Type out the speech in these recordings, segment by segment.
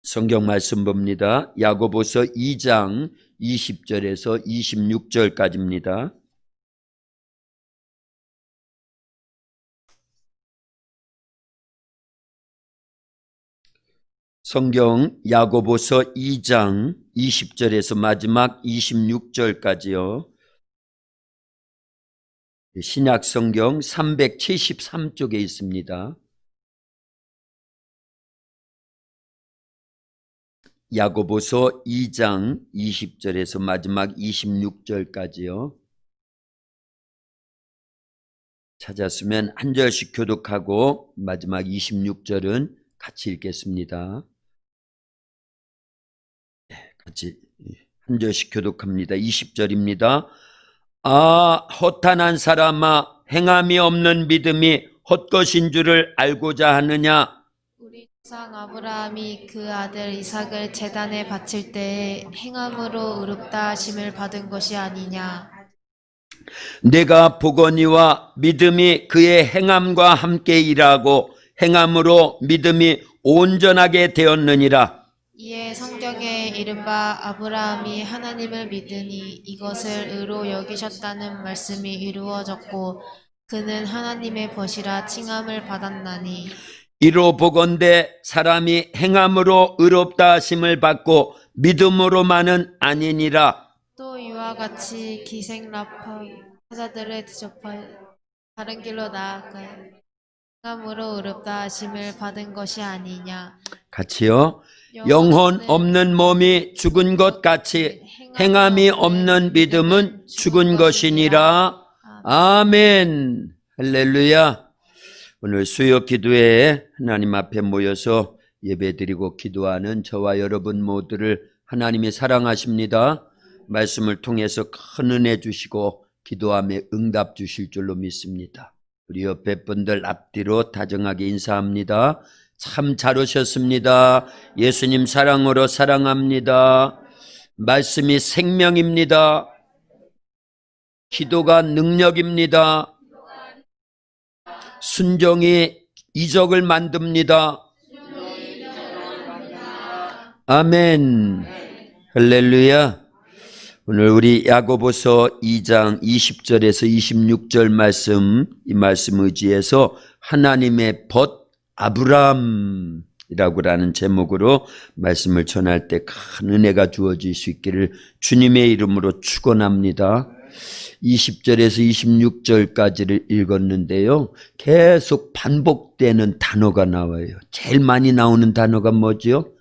성경 말씀 봅니다. 야고보서 2장 20절에서 26절까지입니다. 성경 야고보서 2장 20절에서 마지막 26절까지요. 신약 성경 373쪽에 있습니다. 야고보서 2장 20절에서 마지막 26절까지요. 찾았으면 한 절씩 교독하고 마지막 26절은 같이 읽겠습니다. 같이 한 절씩 교독합니다. 20절입니다. 아, 허탄한 사람아, 행함이 없는 믿음이 헛것인 줄을 알고자 하느냐? 우리 조상 아브라함이 그 아들 이삭을 제단에 바칠 때에 행함으로 의롭다 하심을 받은 것이 아니냐? 내가 보거니와 믿음이 그의 행함과 함께 일하고 행함으로 믿음이 온전하게 되었느니라. 이에 성경에 이른바 아브라함이 하나님을 믿으니 이것을 의로 여기셨다는 말씀이 이루어졌고 그는 하나님의 벗이라 칭함을 받았나니 이로 보건대 사람이 행함으로 의롭다 하심을 받고 믿음으로만은 아니니라. 또 이와 같이 기생라파자들을 대접하여 다른 길로 나아가 행함으로 의롭다 하심을 받은 것이 아니냐? 같이요. 영혼 없는 몸이 죽은 것 같이 행함이 없는 믿음은 죽은 것이니라. 아멘. 할렐루야. 오늘 수요 기도회에 하나님 앞에 모여서 예배드리고 기도하는 저와 여러분 모두를 하나님이 사랑하십니다. 말씀을 통해서 큰 은혜 주시고 기도함에 응답 주실 줄로 믿습니다. 우리 옆에 분들 앞뒤로 다정하게 인사합니다. 참 잘 오셨습니다. 예수님 사랑으로 사랑합니다. 말씀이 생명입니다. 기도가 능력입니다. 순종이 이적을 만듭니다. 아멘. 할렐루야. 오늘 우리 야고보서 2장 20절에서 26절 말씀, 이 말씀 의지해서 하나님의 벗 아브라함이라고 하는 제목으로 말씀을 전할 때 큰 은혜가 주어질 수 있기를 주님의 이름으로 축원합니다. 20절에서 26절까지를 읽었는데요. 계속 반복되는 단어가 나와요. 제일 많이 나오는 단어가 뭐죠?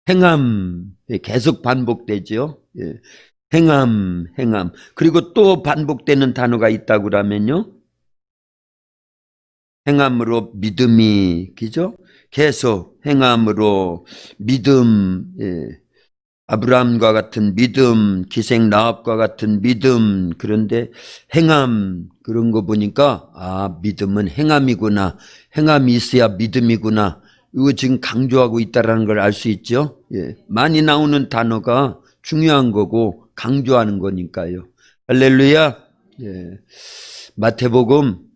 행함. 계속 반복되죠. 행함. 그리고 또 반복되는 단어가 있다고 하면요. 행함으로 믿음이, 그죠? 계속 행함으로 믿음, 아브라함과 같은 믿음, 기생 라합과 같은 믿음. 그런데 행함, 그런 거 보니까 아, 믿음은 행함이구나. 행함이 있어야 믿음이구나. 이거 지금 강조하고 있다는 걸 알 수 있죠? 많이 나오는 단어가 중요한 거고 강조하는 거니까요. 할렐루야. 마태복음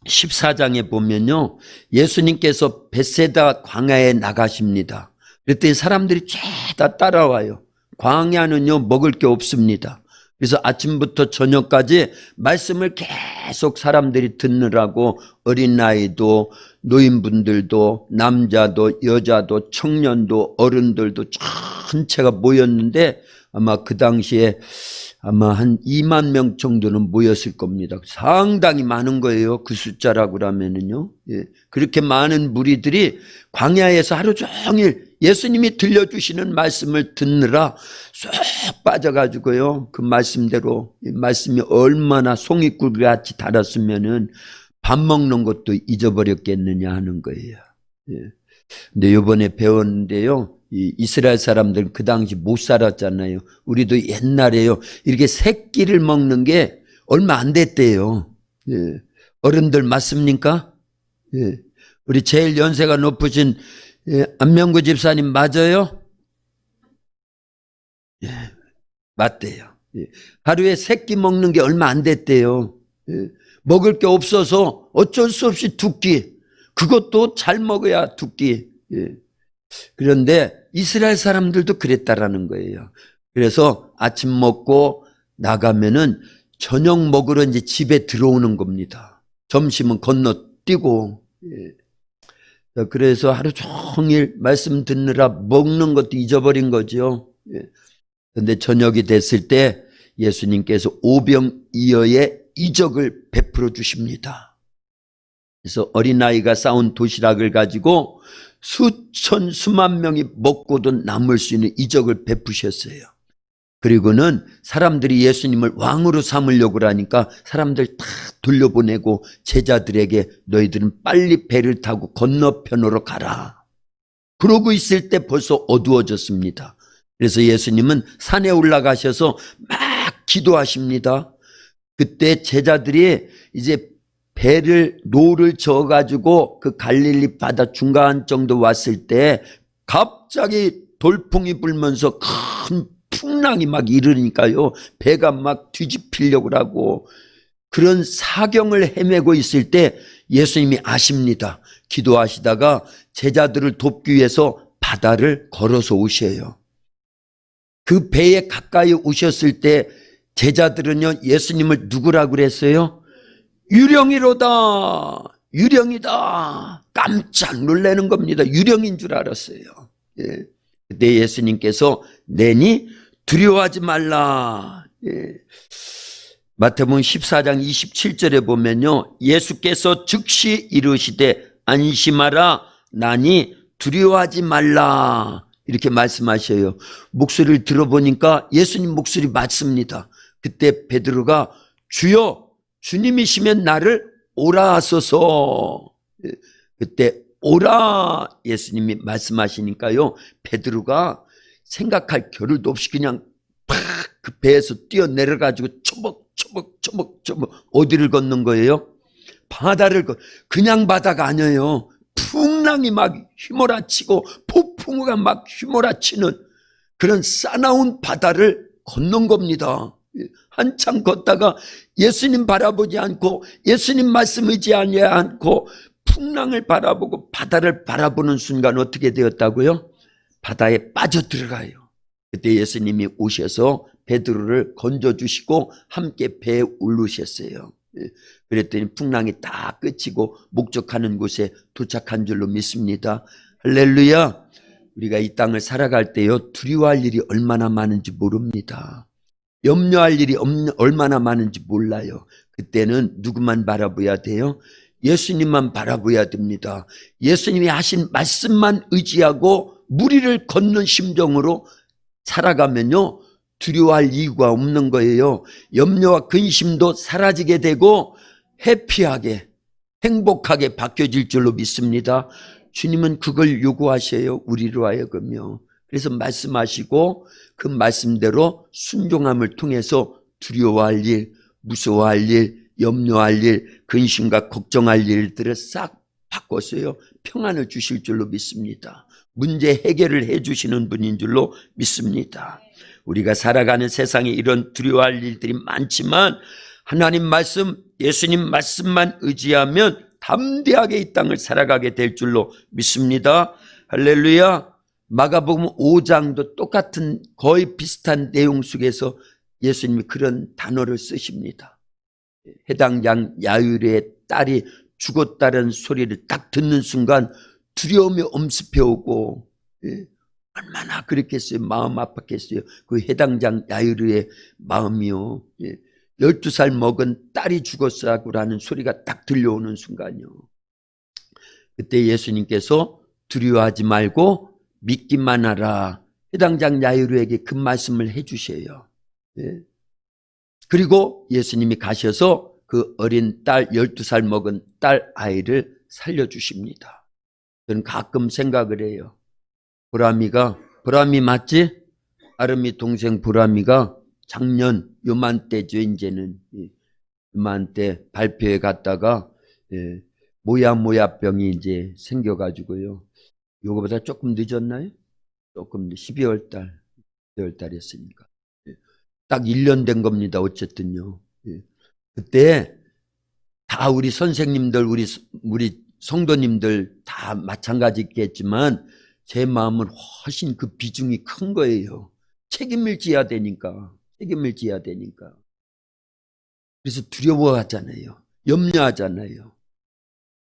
14장에 보면요. 예수님께서 벳세다 광야에 나가십니다. 그랬더니 사람들이 죄다 따라와요. 광야는요, 먹을 게 없습니다. 그래서 아침부터 저녁까지 말씀을 계속 사람들이 듣느라고 어린 나이도, 노인분들도, 남자도, 여자도, 청년도, 어른들도 전체가 모였는데 아마 그 당시에 아마 한 2만 명 정도는 모였을 겁니다. 상당히 많은 거예요. 그 숫자라고 하면은요. 그렇게 많은 무리들이 광야에서 하루 종일 예수님이 들려주시는 말씀을 듣느라 쏙 빠져가지고요. 그 말씀대로, 이 말씀이 얼마나 송이꿀 같이 달았으면은 밥 먹는 것도 잊어버렸겠느냐 하는 거예요. 근데 이번에 배웠는데요. 이 이스라엘 사람들은 그 당시 못 살았잖아요. 우리도 옛날에요. 이렇게 새끼를 먹는 게 얼마 안 됐대요. 어른들 맞습니까? 우리 제일 연세가 높으신 안명구 집사님 맞아요? 맞대요. 하루에 새끼 먹는 게 얼마 안 됐대요. 먹을 게 없어서 어쩔 수 없이 두 끼. 그것도 잘 먹어야 두 끼. 그런데 이스라엘 사람들도 그랬다라는 거예요. 그래서 아침 먹고 나가면은 저녁 먹으러 이제 집에 들어오는 겁니다. 점심은 건너뛰고. 그래서 하루 종일 말씀 듣느라 먹는 것도 잊어버린 거죠. 그런데 저녁이 됐을 때 예수님께서 오병이어의 이적을 베풀어 주십니다. 그래서 어린아이가 싸운 도시락을 가지고 수천 수만 명이 먹고도 남을 수 있는 이적을 베푸셨어요. 그리고는 사람들이 예수님을 왕으로 삼으려고 하니까 사람들 다 돌려보내고 제자들에게 너희들은 빨리 배를 타고 건너편으로 가라. 그러고 있을 때 벌써 어두워졌습니다. 그래서 예수님은 산에 올라가셔서 막 기도하십니다. 그때 제자들이 이제 노를 저어가지고 그 갈릴리 바다 중간 정도 왔을 때 갑자기 돌풍이 불면서 큰 풍랑이 막 일으니까요. 배가 막 뒤집히려고 하고 그런 사경을 헤매고 있을 때 예수님이 아십니다. 기도하시다가 제자들을 돕기 위해서 바다를 걸어서 오셔요. 그 배에 가까이 오셨을 때 제자들은요, 예수님을 누구라고 그랬어요? 유령이로다. 유령이다. 깜짝 놀라는 겁니다. 유령인 줄 알았어요. 예. 그때 예수님께서 내니 두려워하지 말라. 예. 마태복음 14장 27절에 보면요, 예수께서 즉시 이르시되 안심하라. 나니 두려워하지 말라. 이렇게 말씀하셔요. 목소리를 들어보니까 예수님 목소리 맞습니다. 그때 베드로가 주여 주님이시면 나를 오라 하소서. 그때 오라 예수님이 말씀하시니까요, 베드로가 생각할 겨를도 없이 그냥 팍 그 배에서 뛰어내려가지고 초벅초벅 어디를 걷는 거예요? 바다를 그냥 바다가 아니에요. 풍랑이 막 휘몰아치고 폭풍우가 막 휘몰아치는 그런 싸나운 바다를 걷는 겁니다. 한참 걷다가 예수님 바라보지 않고 예수님 말씀 의지하지 않고 풍랑을 바라보고 바다를 바라보는 순간 어떻게 되었다고요? 바다에 빠져들어가요. 그때 예수님이 오셔서 베드로를 건져주시고 함께 배에 오르셨어요. 그랬더니 풍랑이 다 끝이고 목적하는 곳에 도착한 줄로 믿습니다. 할렐루야. 우리가 이 땅을 살아갈 때요, 두려워할 일이 얼마나 많은지 모릅니다. 염려할 일이 얼마나 많은지 몰라요. 그때는 누구만 바라봐야 돼요? 예수님만 바라봐야 됩니다. 예수님이 하신 말씀만 의지하고 무리를 걷는 심정으로 살아가면요, 두려워할 이유가 없는 거예요. 염려와 근심도 사라지게 되고 해피하게 행복하게 바뀌어질 줄로 믿습니다. 주님은 그걸 요구하셔요. 우리로 하여금요. 그래서 말씀하시고 그 말씀대로 순종함을 통해서 두려워할 일, 무서워할 일, 염려할 일, 근심과 걱정할 일들을 싹 바꿔서요, 평안을 주실 줄로 믿습니다. 문제 해결을 해주시는 분인 줄로 믿습니다. 우리가 살아가는 세상에 이런 두려워할 일들이 많지만 하나님 말씀, 예수님 말씀만 의지하면 담대하게 이 땅을 살아가게 될 줄로 믿습니다. 할렐루야. 마가복음 5장도 똑같은 거의 비슷한 내용 속에서 예수님이 그런 단어를 쓰십니다. 해당장 야율의 딸이 죽었다는 소리를 딱 듣는 순간 두려움이 엄습해 오고, 얼마나 그랬겠어요. 마음 아팠겠어요. 그 해당장 야율의 마음이요. 12살 먹은 딸이 죽었다고라는 소리가 딱 들려오는 순간이요. 그때 예수님께서 두려워하지 말고 믿기만 하라. 해당장 야이로에게 그 말씀을 해주셔요. 그리고 예수님이 가셔서 그 어린 딸, 12살 먹은 딸 아이를 살려주십니다. 저는 가끔 생각을 해요. 보람이 맞지? 아름이 동생 보람이가 작년 요맘때죠. 이제는 요맘때 발표회 갔다가 모야모야병이 이제 생겨가지고요. 요거보다 조금 늦었나요? 조금 12월 달이었으니까 딱 1년 된 겁니다. 어쨌든요. 그때 다 우리 선생님들, 우리 성도님들 다 마찬가지겠지만 제 마음은 훨씬 그 비중이 큰 거예요. 책임을 져야 되니까. 책임을 져야 되니까. 그래서 두려워하잖아요. 염려하잖아요.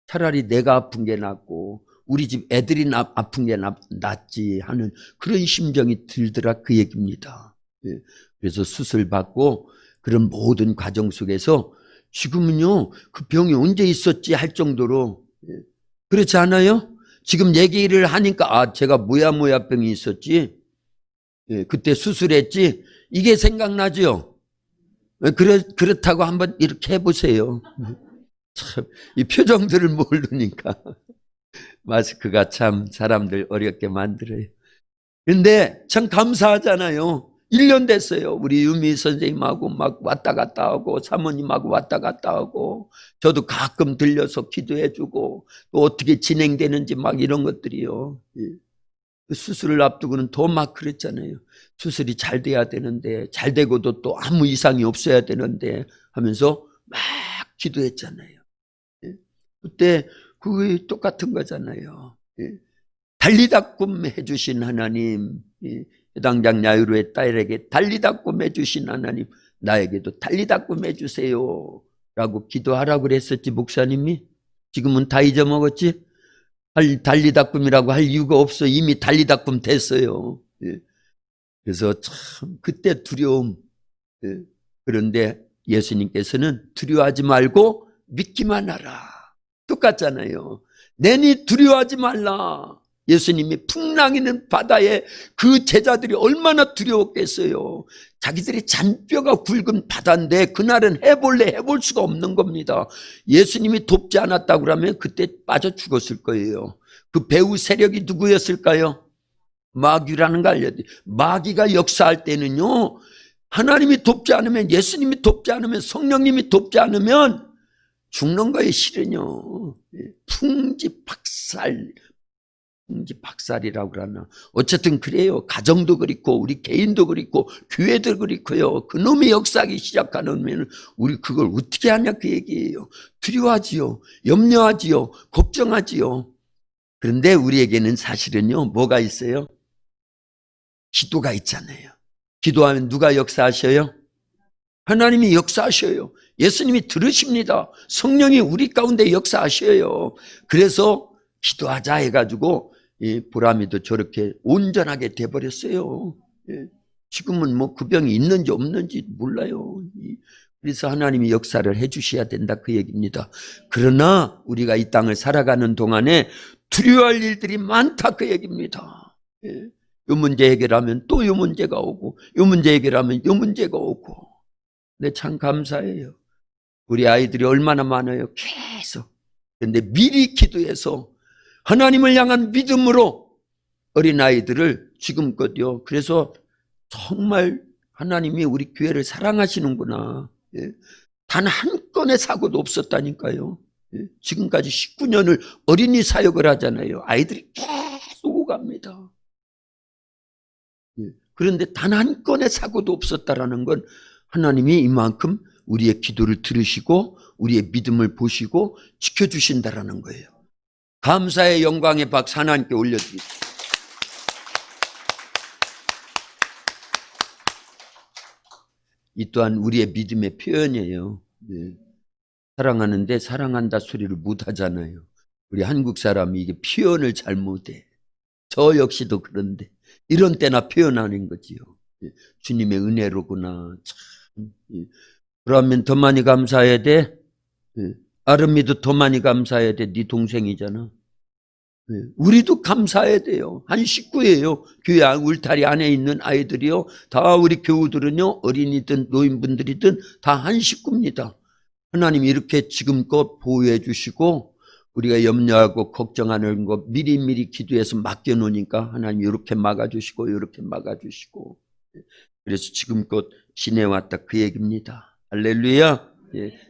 차라리 내가 아픈 게 낫고 우리 집 애들이 아픈 게 낫지 하는 그런 심정이 들더라 그 얘기입니다. 예. 그래서 수술 받고 그런 모든 과정 속에서 지금은요 그 병이 언제 있었지 할 정도로 그렇지 않아요? 지금 얘기를 하니까 제가 모야모야병이 있었지 그때 수술했지 이게 생각나죠? 그렇다고 한번 이렇게 해보세요. 참, 이 표정들을 모르니까 마스크가 참 사람들 어렵게 만들어요. 근데 참 감사하잖아요. 1년 됐어요. 우리 유미 선생님하고 막 왔다 갔다 하고 사모님하고 왔다 갔다 하고 저도 가끔 들려서 기도해주고 또 어떻게 진행되는지 막 이런 것들이요. 그 수술을 앞두고는 더 막 그랬잖아요. 수술이 잘 돼야 되는데 잘 되고도 또 아무 이상이 없어야 되는데 하면서 막 기도했잖아요. 그때 그게 똑같은 거잖아요. 달리다꿈 해주신 하나님, 해당장 야이로의 딸에게 달리다꿈 해주신 하나님, 나에게도 달리다꿈 해주세요 라고 기도하라고 그랬었지 목사님이. 지금은 다 잊어먹었지. 달리다꿈이라고 할 이유가 없어. 이미 달리다꿈 됐어요. 그래서 참 그때 두려움. 그런데 예수님께서는 두려워하지 말고 믿기만 하라. 똑같잖아요. 내니 두려워하지 말라. 예수님이 풍랑이는 바다에 그 제자들이 얼마나 두려웠겠어요. 자기들이 잔뼈가 굵은 바다인데 그날은 해볼 수가 없는 겁니다. 예수님이 돕지 않았다고 그러면 그때 빠져 죽었을 거예요. 그 배후 세력이 누구였을까요? 마귀라는 거 알려야 돼. 마귀가 역사할 때는요, 하나님이 돕지 않으면, 예수님이 돕지 않으면, 성령님이 돕지 않으면 죽는 거에 실은요. 풍지박살이라고 그러나. 어쨌든 그래요. 가정도 그렇고, 우리 개인도 그렇고, 교회도 그렇고요. 그놈의 역사하기 시작하면 우리 그걸 어떻게 하냐 그 얘기예요. 두려워하지요. 염려하지요. 걱정하지요. 그런데 우리에게는 사실은요, 뭐가 있어요? 기도가 있잖아요. 기도하면 누가 역사하셔요? 하나님이 역사하셔요. 예수님이 들으십니다. 성령이 우리 가운데 역사하셔요. 그래서 기도하자 해가지고 보람이도 저렇게 온전하게 돼버렸어요. 지금은 뭐 그 병이 있는지 없는지 몰라요. 그래서 하나님이 역사를 해주셔야 된다 그 얘기입니다. 그러나 우리가 이 땅을 살아가는 동안에 두려워할 일들이 많다 그 얘기입니다. 이 문제 해결하면 또 이 문제가 오고 이 문제 해결하면 이 문제가 오고. 근데 참 감사해요. 우리 아이들이 얼마나 많아요. 계속. 그런데 미리 기도해서 하나님을 향한 믿음으로 어린아이들을 지금껏요. 그래서 정말 하나님이 우리 교회를 사랑하시는구나. 단 한 건의 사고도 없었다니까요. 지금까지 19년을 어린이 사역을 하잖아요. 아이들이 계속 오갑니다. 그런데 단 한 건의 사고도 없었다라는 건 하나님이 이만큼 우리의 기도를 들으시고 우리의 믿음을 보시고 지켜주신다라는 거예요. 감사의 영광의 박수 하나님께 올려드립니다. 이 또한 우리의 믿음의 표현이에요. 사랑하는데 사랑한다 소리를 못하잖아요. 우리 한국 사람이 이게 표현을 잘 못해. 저 역시도 그런데 이런 때나 표현하는 거지요. 주님의 은혜로구나. 참. 그러면 더 많이 감사해야 돼. 아름이도 더 많이 감사해야 돼. 네 동생이잖아. 우리도 감사해야 돼요. 한 식구예요. 교회 울타리 안에 있는 아이들이요. 다 우리 교우들은요. 어린이든 노인분들이든 다 한 식구입니다. 하나님이 이렇게 지금껏 보호해 주시고 우리가 염려하고 걱정하는 거 미리미리 기도해서 맡겨놓으니까 하나님이 이렇게 막아주시고 이렇게 막아주시고 그래서 지금껏 지내왔다 그 얘기입니다. 할렐루야.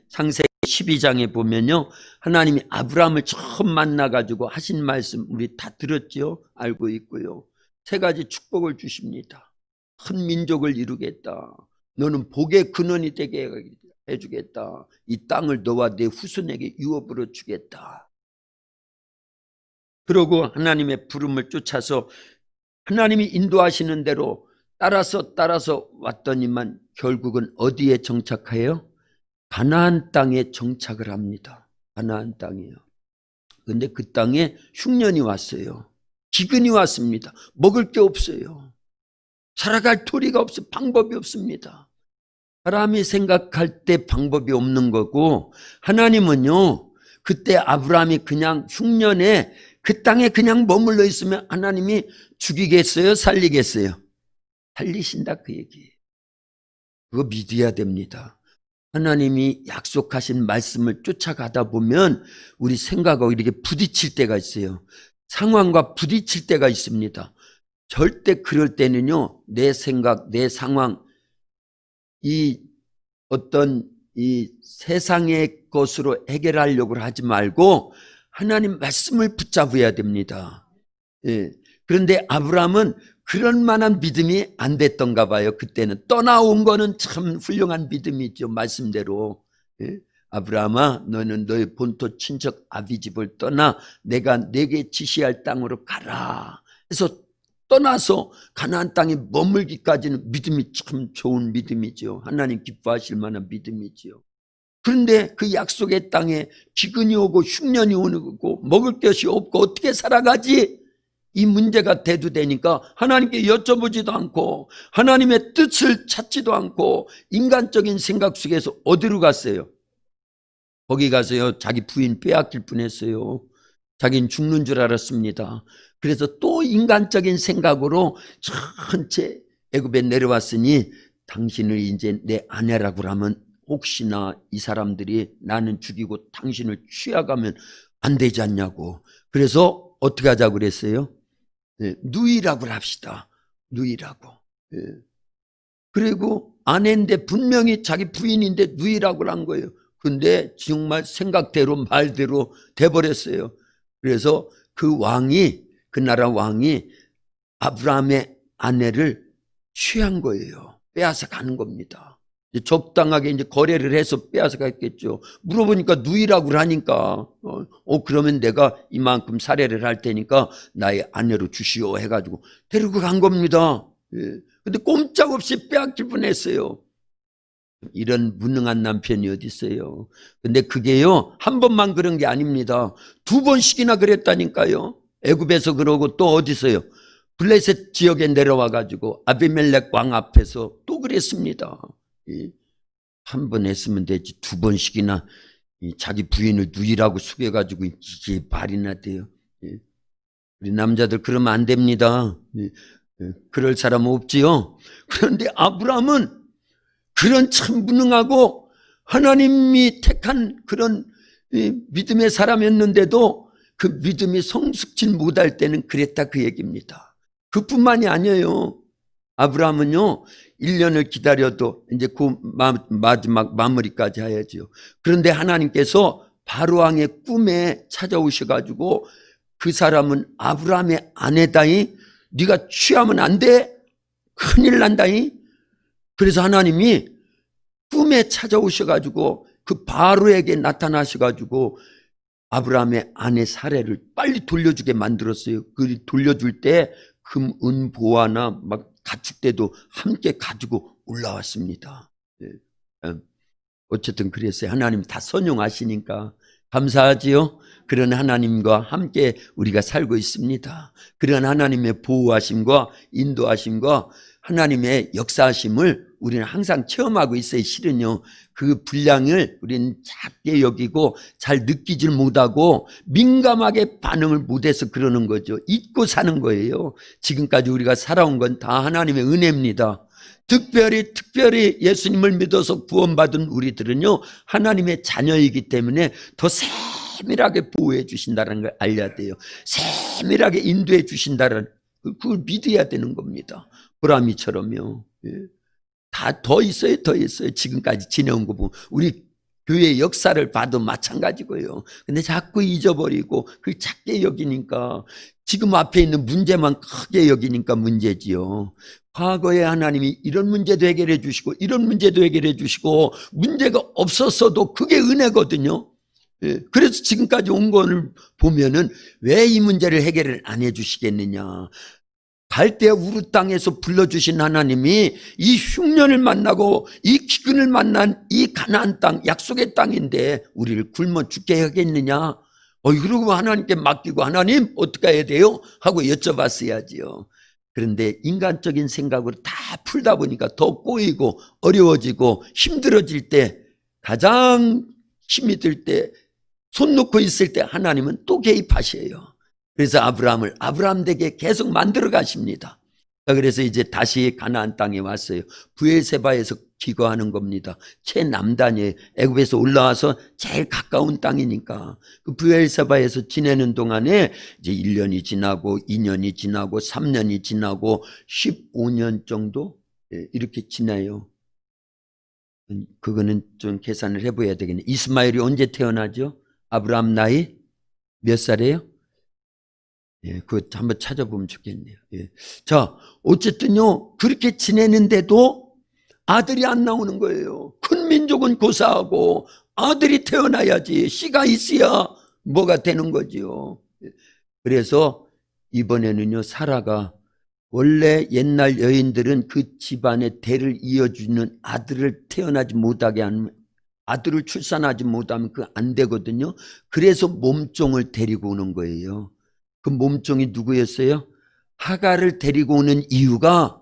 창세기 12장에 보면요. 하나님이 아브라함을 처음 만나가지고 하신 말씀 우리 다 들었죠. 알고 있고요. 세 가지 축복을 주십니다. 큰 민족을 이루겠다. 너는 복의 근원이 되게 해주겠다. 이 땅을 너와 내 후손에게 유업으로 주겠다. 그러고 하나님의 부름을 쫓아서 하나님이 인도하시는 대로 따라서 왔더니만 결국은 어디에 정착해요? 가나안 땅에 정착을 합니다. 가나안 땅이요. 그런데 그 땅에 흉년이 왔어요. 기근이 왔습니다. 먹을 게 없어요. 살아갈 도리가 없어요. 방법이 없습니다. 사람이 생각할 때 방법이 없는 거고, 하나님은요, 그때 아브라함이 그냥 흉년에 그 땅에 그냥 머물러 있으면 하나님이 죽이겠어요? 살리겠어요? 살리신다, 그 얘기예요. 그거 믿어야 됩니다. 하나님이 약속하신 말씀을 쫓아가다 보면 우리 생각하고 이렇게 부딪힐 때가 있어요. 상황과 부딪힐 때가 있습니다. 절대 그럴 때는요, 내 생각, 내 상황, 이 어떤 이 세상의 것으로 해결하려고 하지 말고 하나님 말씀을 붙잡아야 됩니다. 예. 그런데 아브라함은 그런 만한 믿음이 안 됐던가 봐요. 그때는 떠나온 거는 참 훌륭한 믿음이죠. 말씀대로. 예? 아브라함아, 너는 너의 본토 친척 아비 집을 떠나 내가 내게 지시할 땅으로 가라. 그래서 떠나서 가나안 땅에 머물기까지는 믿음이 참 좋은 믿음이죠. 하나님 기뻐하실 만한 믿음이죠. 그런데 그 약속의 땅에 기근이 오고 흉년이 오는 거고 먹을 것이 없고 어떻게 살아가지? 이 문제가 대두되니까 하나님께 여쭤보지도 않고 하나님의 뜻을 찾지도 않고 인간적인 생각 속에서 어디로 갔어요? 거기 가서요, 자기 부인 빼앗길 뻔했어요. 자기는 죽는 줄 알았습니다. 그래서 또 인간적인 생각으로 전체 애굽에 내려왔으니 당신을 이제 내 아내라고 하면 혹시나 이 사람들이 나는 죽이고 당신을 취하가면 안 되지 않냐고. 그래서 어떻게 하자고 그랬어요? 네, 누이라고 합시다. 누이라고. 네. 그리고 아내인데 분명히 자기 부인인데 누이라고 한 거예요. 근데 정말 생각대로 말대로 돼버렸어요. 그래서 그 왕이, 그 나라 왕이 아브라함의 아내를 취한 거예요. 빼앗아 가는 겁니다. 적당하게 이제 거래를 해서 빼앗아 갔겠죠. 물어보니까 누이라고 하니까, 그러면 내가 이만큼 살해를 할 테니까 나의 아내로 주시오 해가지고 데리고 간 겁니다. 예. 근데 꼼짝없이 빼앗길 뻔했어요. 이런 무능한 남편이 어디 있어요. 근데 그게요, 한 번만 그런 게 아닙니다. 2번씩이나 그랬다니까요. 애굽에서 그러고 또 어디서요? 블레셋 지역에 내려와 가지고 아비멜렉 왕 앞에서 또 그랬습니다. 한 번 했으면 되지 2번씩이나 자기 부인을 누이라고 속여가지고 이게 말이나 돼요. 우리 남자들 그러면 안 됩니다. 그럴 사람 없지요. 그런데 아브라함은 그런 참 무능하고 하나님이 택한 그런 믿음의 사람이었는데도 그 믿음이 성숙지 못할 때는 그랬다, 그 얘기입니다. 그뿐만이 아니에요. 아브라함은요, 1년을 기다려도 이제 그 마지막 마무리까지 해야죠. 그런데 하나님께서 바로왕의 꿈에 찾아오셔가지고 그 사람은 아브라함의 아내다이, 네가 취하면 안 돼, 큰일 난다이. 그래서 하나님이 꿈에 찾아오셔가지고 그 바로에게 나타나셔가지고 아브라함의 아내 사례를 빨리 돌려주게 만들었어요. 그 돌려줄 때 금, 은, 보화나 막 가축대도 함께 가지고 올라왔습니다. 어쨌든 그랬어요. 하나님 다 선용하시니까 감사하지요. 그런 하나님과 함께 우리가 살고 있습니다. 그런 하나님의 보호하심과 인도하심과 하나님의 역사하심을 우리는 항상 체험하고 있어요. 실은요, 그 분량을 우리는 작게 여기고 잘 느끼질 못하고 민감하게 반응을 못해서 그러는 거죠. 잊고 사는 거예요. 지금까지 우리가 살아온 건 다 하나님의 은혜입니다. 특별히 예수님을 믿어서 구원받은 우리들은요, 하나님의 자녀이기 때문에 더 세밀하게 보호해 주신다는 걸 알려야 돼요. 세밀하게 인도해 주신다는, 그걸 믿어야 되는 겁니다. 보람이처럼요. 다 더 있어요, 더 있어요. 지금까지 지내온 거 보면 우리 교회 역사를 봐도 마찬가지고요. 근데 자꾸 잊어버리고 그 작게 여기니까, 지금 앞에 있는 문제만 크게 여기니까 문제지요. 과거에 하나님이 이런 문제도 해결해 주시고 이런 문제도 해결해 주시고 문제가 없었어도 그게 은혜거든요. 예, 그래서 지금까지 온 거를 보면은 왜 이 문제를 해결을 안 해주시겠느냐. 갈대아 우르 땅에서 불러주신 하나님이 이 흉년을 만나고 이 기근을 만난 이 가나안 땅, 약속의 땅인데 우리를 굶어 죽게 하겠느냐. 그러고 하나님께 맡기고 하나님 어떻게 해야 돼요? 하고 여쭤봤어야지요. 그런데 인간적인 생각으로 다 풀다 보니까 더 꼬이고 어려워지고 힘들어질 때, 가장 힘이 들 때, 손 놓고 있을 때 하나님은 또 개입하셔요. 그래서 아브라함을 아브라함 댁에 계속 만들어 가십니다. 그래서 이제 다시 가나안 땅에 왔어요. 브엘세바에서 기거하는 겁니다. 최남단이에요. 애굽에서 올라와서 제일 가까운 땅이니까. 그 브엘세바에서 지내는 동안에 이제 1년이 지나고 2년이 지나고 3년이 지나고 15년 정도 이렇게 지나요. 그거는 좀 계산을 해봐야 되겠네. 이스마엘이 언제 태어나죠? 아브라함 나이 몇 살이에요? 예, 그거 한번 찾아보면 좋겠네요. 예. 자, 어쨌든요, 그렇게 지내는데도 아들이 안 나오는 거예요. 큰 민족은 고사하고 아들이 태어나야지, 씨가 있어야 뭐가 되는 거지요. 그래서 이번에는요, 사라가 원래 옛날 여인들은 그 집안의 대를 이어주는 아들을 태어나지 못하게 하면, 아들을 출산하지 못하면 그거 안 되거든요. 그래서 몸종을 데리고 오는 거예요. 그 몸종이 누구였어요? 하갈을 데리고 오는 이유가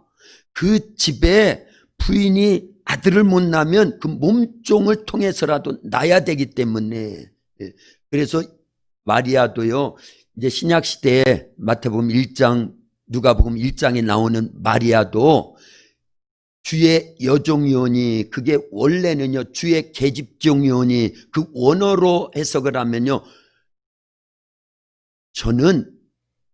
그 집에 부인이 아들을 못 낳으면 그 몸종을 통해서라도 낳아야 되기 때문에. 그래서 마리아도요, 이제 신약시대에 마태복음 1장, 누가복음 1장에 나오는 마리아도 주의 여종이오니, 그게 원래는요, 주의 계집종이오니, 그 원어로 해석을 하면요, 저는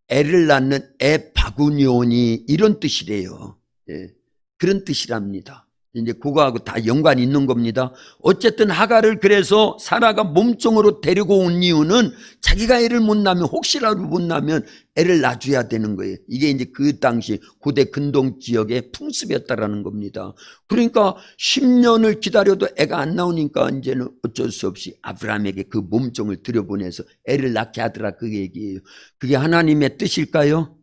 애를 낳는 애 바구니오니, 이런 뜻이래요. 예, 그런 뜻이랍니다. 이제 그거하고 다 연관이 있는 겁니다. 어쨌든 하갈을 그래서 사라가 몸종으로 데리고 온 이유는 자기가 애를 못 낳으면, 혹시라도 못 낳으면 애를 낳아줘야 되는 거예요. 이게 이제 그 당시 고대 근동 지역의 풍습이었다라는 겁니다. 그러니까 10년을 기다려도 애가 안 나오니까 이제는 어쩔 수 없이 아브라함에게 그 몸종을 들여보내서 애를 낳게 하더라, 그 얘기예요. 그게 하나님의 뜻일까요?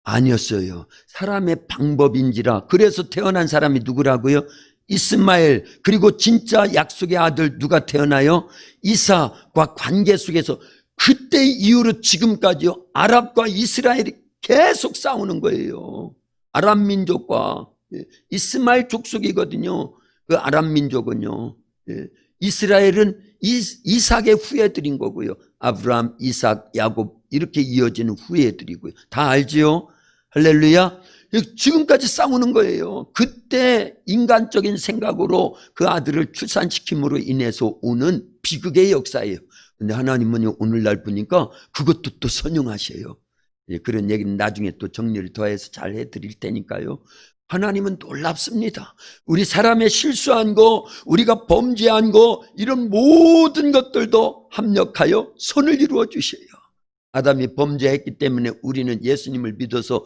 아니었어요. 사람의 방법인지라. 그래서 태어난 사람이 누구라고요? 이스마엘. 그리고 진짜 약속의 아들 누가 태어나요? 이삭과 관계 속에서 그때 이후로 지금까지요, 아랍과 이스라엘이 계속 싸우는 거예요. 아랍 민족과 이스마엘 족속이거든요. 그 아랍 민족은요. 이스라엘은 이삭의 후예들인 거고요. 아브라함, 이삭, 야곱 이렇게 이어지는 후예들이고요. 다 알지요? 할렐루야. 지금까지 싸우는 거예요. 그때 인간적인 생각으로 그 아들을 출산시킴으로 인해서 오는 비극의 역사예요. 근데 하나님은 오늘날 보니까 그것도 또 선용하셔요. 그런 얘기는 나중에 또 정리를 더해서 잘 해드릴 테니까요. 하나님은 놀랍습니다. 우리 사람의 실수한 거, 우리가 범죄한 거, 이런 모든 것들도 합력하여 선을 이루어 주셔요. 아담이 범죄했기 때문에 우리는 예수님을 믿어서,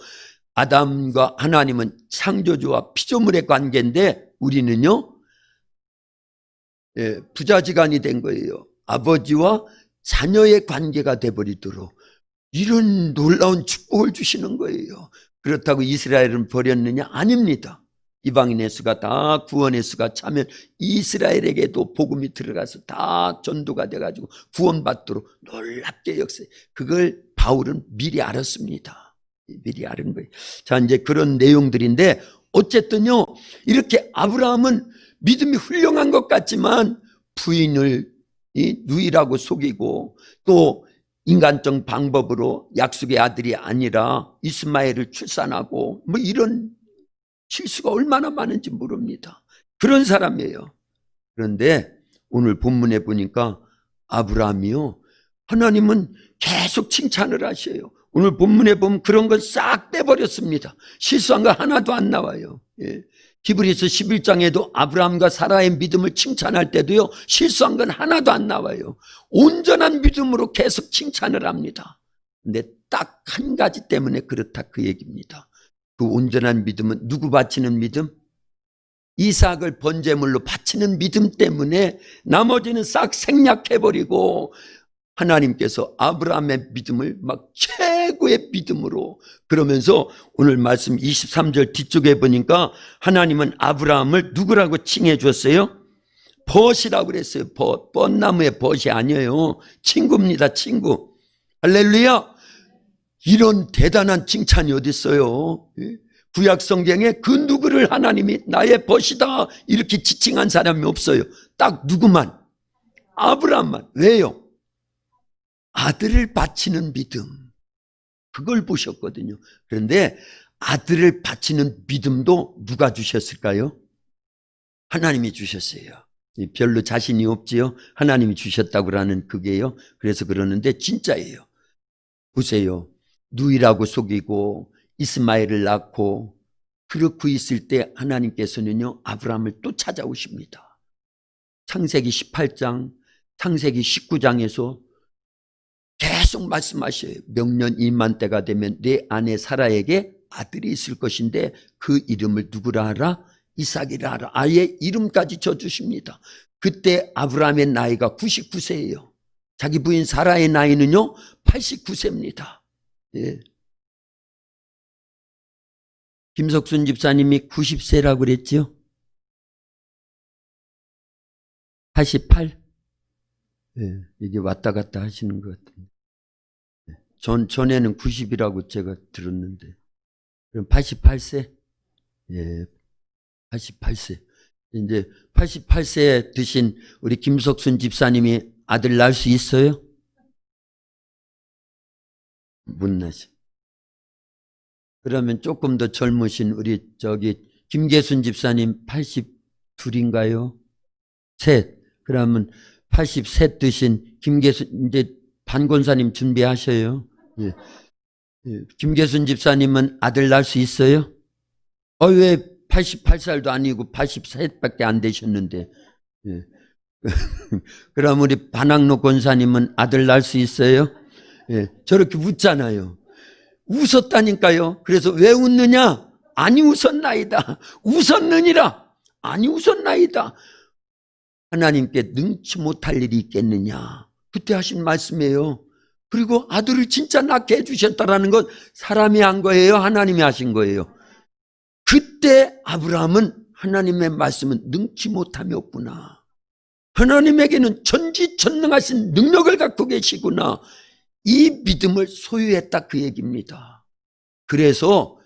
아담과 하나님은 창조주와 피조물의 관계인데 우리는요, 부자지간이 된 거예요. 아버지와 자녀의 관계가 돼버리도록 이런 놀라운 축복을 주시는 거예요. 그렇다고 이스라엘은 버렸느냐? 아닙니다. 이방인의 수가 다 구원의 수가 차면 이스라엘에게도 복음이 들어가서 다 전도가 돼가지고 구원받도록 놀랍게 역사해. 그걸 바울은 미리 알았습니다. 미리 알은 거예요. 자, 이제 그런 내용들인데, 어쨌든요, 이렇게 아브라함은 믿음이 훌륭한 것 같지만 부인을 누이라고 속이고, 또 인간적 방법으로 약속의 아들이 아니라 이스마엘을 출산하고, 뭐 이런 실수가 얼마나 많은지 모릅니다. 그런 사람이에요. 그런데 오늘 본문에 보니까 아브라함이요, 하나님은 계속 칭찬을 하셔요. 오늘 본문에 보면 그런 걸 싹 빼버렸습니다. 실수한 거 하나도 안 나와요. 히브리서 11장에도 아브라함과 사라의 믿음을 칭찬할 때도요, 실수한 건 하나도 안 나와요. 온전한 믿음으로 계속 칭찬을 합니다. 근데 딱 한 가지 때문에 그렇다, 그 얘기입니다. 그 온전한 믿음은 누구 바치는 믿음? 이삭을 번제물로 바치는 믿음 때문에 나머지는 싹 생략해버리고 하나님께서 아브라함의 믿음을 막 최고의 믿음으로, 그러면서 오늘 말씀 23절 뒤쪽에 보니까 하나님은 아브라함을 누구라고 칭해 줬어요? 벗이라고 그랬어요. 벗. 뻔나무의 벗이 아니에요. 친구입니다. 친구. 할렐루야. 이런 대단한 칭찬이 어디 있어요? 구약 성경에 그 누구를 하나님이 나의 벗이다 이렇게 지칭한 사람이 없어요. 딱 누구만? 아브라함만. 왜요? 아들을 바치는 믿음, 그걸 보셨거든요. 그런데 아들을 바치는 믿음도 누가 주셨을까요? 하나님이 주셨어요. 별로 자신이 없지요. 하나님이 주셨다고 하는 그게요. 그래서 그러는데 진짜예요. 보세요. 누이라고 속이고 이스마엘을 낳고 그렇고 있을 때 하나님께서는요, 아브라함을 또 찾아오십니다. 창세기 18장, 창세기 19장에서 계속 말씀하셔요. 명년 2만 때가 되면 내 아내 사라에게 아들이 있을 것인데 그 이름을 누구라 하라? 이삭이라 하라. 아예 이름까지 져주십니다. 그때 아브라함의 나이가 99세예요. 자기 부인 사라의 나이는요 89세입니다. 예. 김석순 집사님이 90세라고 그랬죠? 88? 예, 이게 왔다 갔다 하시는 것 같은데. 전에는 90이라고 제가 들었는데. 그럼 88세? 예, 88세. 이제 88세에 드신 우리 김석순 집사님이 아들 낳을 수 있어요? 못 나죠. 그러면 조금 더 젊으신 우리 김계순 집사님 82인가요? 셋. 그러면 83 드신 김계순, 이제 반권사님 준비하셔요. 예. 예. 김계순 집사님은 아들 낳을 수 있어요? 왜 88살도 아니고 83밖에 안 되셨는데. 예. 그럼 우리 반학로 권사님은 아들 낳을 수 있어요? 예. 저렇게 웃잖아요. 웃었다니까요. 그래서 왜 웃느냐? 아니 웃었나이다. 웃었느니라. 아니 웃었나이다. 하나님께 능치 못할 일이 있겠느냐. 그때 하신 말씀이에요. 그리고 아들을 진짜 낳게 해주셨다라는 건 사람이 한 거예요? 하나님이 하신 거예요? 그때 아브라함은 하나님의 말씀은 능치 못함이 없구나. 하나님에게는 전지전능하신 능력을 갖고 계시구나. 이 믿음을 소유했다 그 얘기입니다. 그래서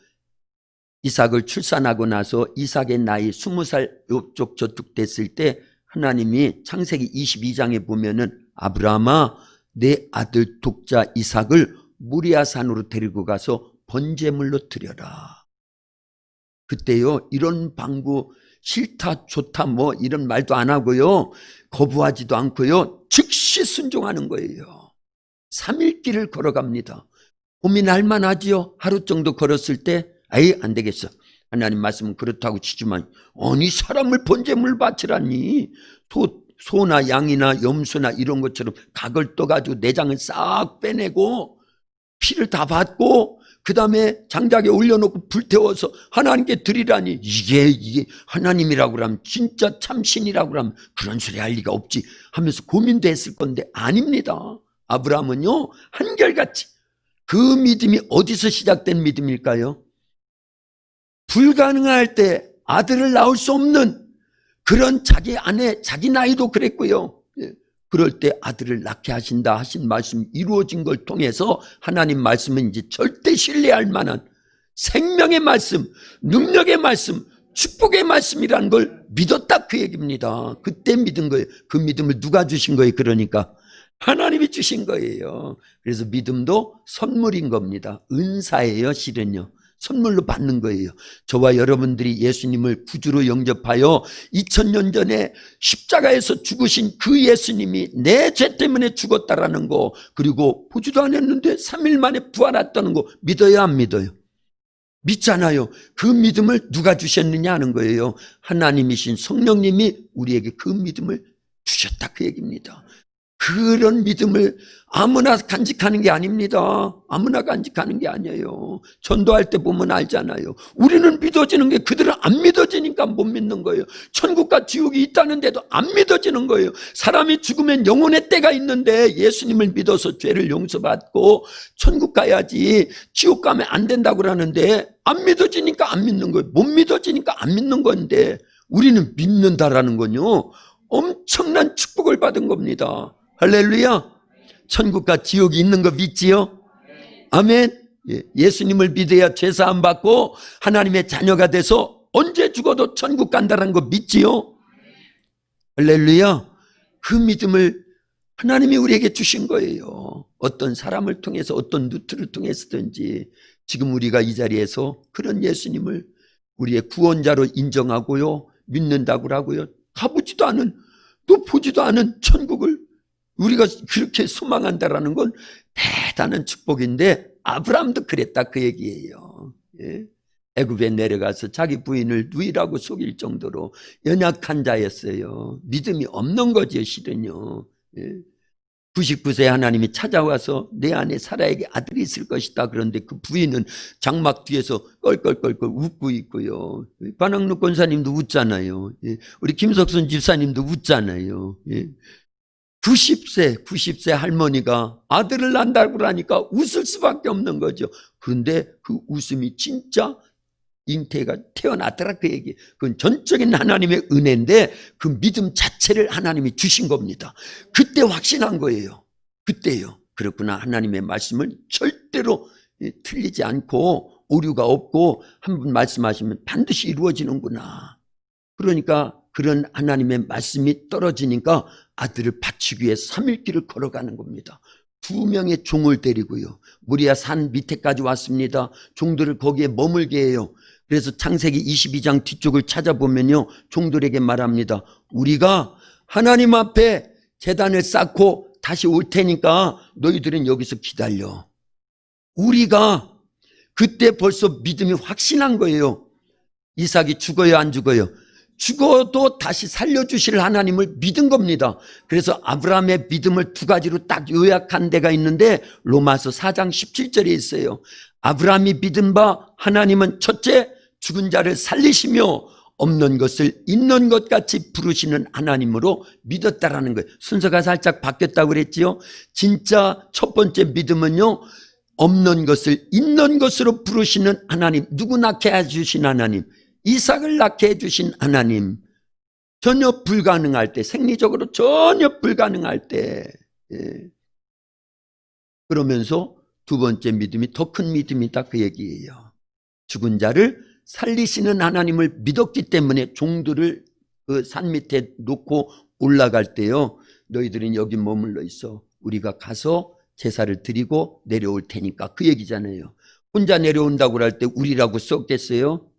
이삭을 출산하고 나서 이삭의 나이 20살 요쪽 저쪽 됐을 때 하나님이 창세기 22장에 보면은 아브라함아 내 아들 독자 이삭을 모리아산으로 데리고 가서 번제물로 드려라. 그때요 이런 방구 싫다 좋다 뭐 이런 말도 안 하고요 거부하지도 않고요 즉시 순종하는 거예요. 3일 길을 걸어갑니다. 고민할 만하지요. 하루 정도 걸었을 때 아이 안 되겠어. 하나님 말씀은 그렇다고 치지만 아니 사람을 번제물 바치라니. 소나 양이나 염소나 이런 것처럼 각을 떠가지고 내장을 싹 빼내고 피를 다 받고 그 다음에 장작에 올려놓고 불태워서 하나님께 드리라니. 이게 하나님이라고 그러면 진짜 참신이라고 그러면 그런 소리 할 리가 없지 하면서 고민도 했을 건데 아닙니다. 아브라함은요 한결같이 그 믿음이 어디서 시작된 믿음일까요? 불가능할 때 아들을 낳을 수 없는 그런 자기 아내 자기 나이도 그랬고요. 그럴 때 아들을 낳게 하신다 하신 말씀 이루어진 걸 통해서 하나님 말씀은 이제 절대 신뢰할 만한 생명의 말씀, 능력의 말씀, 축복의 말씀이라는 걸 믿었다 그 얘기입니다. 그때 믿은 거예요. 그 믿음을 누가 주신 거예요? 그러니까 하나님이 주신 거예요. 그래서 믿음도 선물인 겁니다. 은사예요. 실은요. 선물로 받는 거예요. 저와 여러분들이 예수님을 구주로 영접하여 2000년 전에 십자가에서 죽으신 그 예수님이 내 죄 때문에 죽었다라는 거, 그리고 보지도 않았는데 3일 만에 부활했다는 거 믿어요 안 믿어요? 믿잖아요. 그 믿음을 누가 주셨느냐 하는 거예요. 하나님이신 성령님이 우리에게 그 믿음을 주셨다 그 얘기입니다. 그런 믿음을 아무나 간직하는 게 아닙니다. 아무나 간직하는 게 아니에요. 전도할 때 보면 알잖아요. 우리는 믿어지는 게 그들은 안 믿어지니까 못 믿는 거예요. 천국과 지옥이 있다는데도 안 믿어지는 거예요. 사람이 죽으면 영혼의 때가 있는데 예수님을 믿어서 죄를 용서받고 천국 가야지 지옥 가면 안 된다고 그러는데 안 믿어지니까 안 믿는 거예요. 못 믿어지니까 안 믿는 건데 우리는 믿는다라는 건요, 엄청난 축복을 받은 겁니다. 할렐루야. 천국과 지옥이 있는 거 믿지요? 아멘. 예수님을 믿어야 죄사함 받고 하나님의 자녀가 돼서 언제 죽어도 천국 간다는 거 믿지요? 할렐루야. 그 믿음을 하나님이 우리에게 주신 거예요. 어떤 사람을 통해서, 어떤 루트를 통해서든지 지금 우리가 이 자리에서 그런 예수님을 우리의 구원자로 인정하고요, 믿는다고 하고요, 가보지도 않은, 또 보지도 않은 천국을 우리가 그렇게 소망한다라는 건 대단한 축복인데, 아브라함도 그랬다 그 얘기예요. 애굽에 내려가서 자기 부인을 누이라고 속일 정도로 연약한 자였어요. 믿음이 없는 거죠, 실은요. 99세 하나님이 찾아와서 내 안에 사라에게 아들이 있을 것이다. 그런데 그 부인은 장막 뒤에서 껄껄껄껄 웃고 있고요. 반학로 권사님도 웃잖아요. 우리 김석순 집사님도 웃잖아요. 90세 할머니가 아들을 낳는다고 하니까 웃을 수밖에 없는 거죠. 그런데 그 웃음이 진짜 잉태가 태어났더라 그 얘기. 그건 전적인 하나님의 은혜인데 그 믿음 자체를 하나님이 주신 겁니다. 그때 확신한 거예요. 그때요. 그렇구나. 하나님의 말씀을 절대로 틀리지 않고 오류가 없고 한 번 말씀하시면 반드시 이루어지는구나. 그러니까 그런 하나님의 말씀이 떨어지니까 아들을 바치기 위해 3일길을 걸어가는 겁니다. 2명의 종을 데리고요. 모리아 산 밑에까지 왔습니다. 종들을 거기에 머물게 해요. 그래서 창세기 22장 뒤쪽을 찾아보면요, 종들에게 말합니다. 우리가 하나님 앞에 제단을 쌓고 다시 올 테니까 너희들은 여기서 기다려. 우리가 그때 벌써 믿음이 확신한 거예요. 이삭이 죽어요, 안 죽어요? 죽어도 다시 살려주실 하나님을 믿은 겁니다. 그래서 아브라함의 믿음을 2가지로 딱 요약한 데가 있는데 로마서 4장 17절에 있어요. 아브라함이 믿은 바 하나님은 첫째, 죽은 자를 살리시며 없는 것을 있는 것 같이 부르시는 하나님으로 믿었다라는 거예요. 순서가 살짝 바뀌었다고 그랬지요. 진짜 첫 번째 믿음은요, 없는 것을 있는 것으로 부르시는 하나님, 누구 낳게 해주신 하나님, 이삭을 낳게 해주신 하나님, 전혀 불가능할 때, 생리적으로 전혀 불가능할 때, 그러면서 두 번째 믿음이 더 큰 믿음이다 그 얘기예요. 죽은 자를 살리시는 하나님을 믿었기 때문에 종들을 그 산 밑에 놓고 올라갈 때요, 너희들은 여기 머물러 있어. 우리가 가서 제사를 드리고 내려올 테니까 그 얘기잖아요. 혼자 내려온다고 할 때 우리라고 썼겠어요?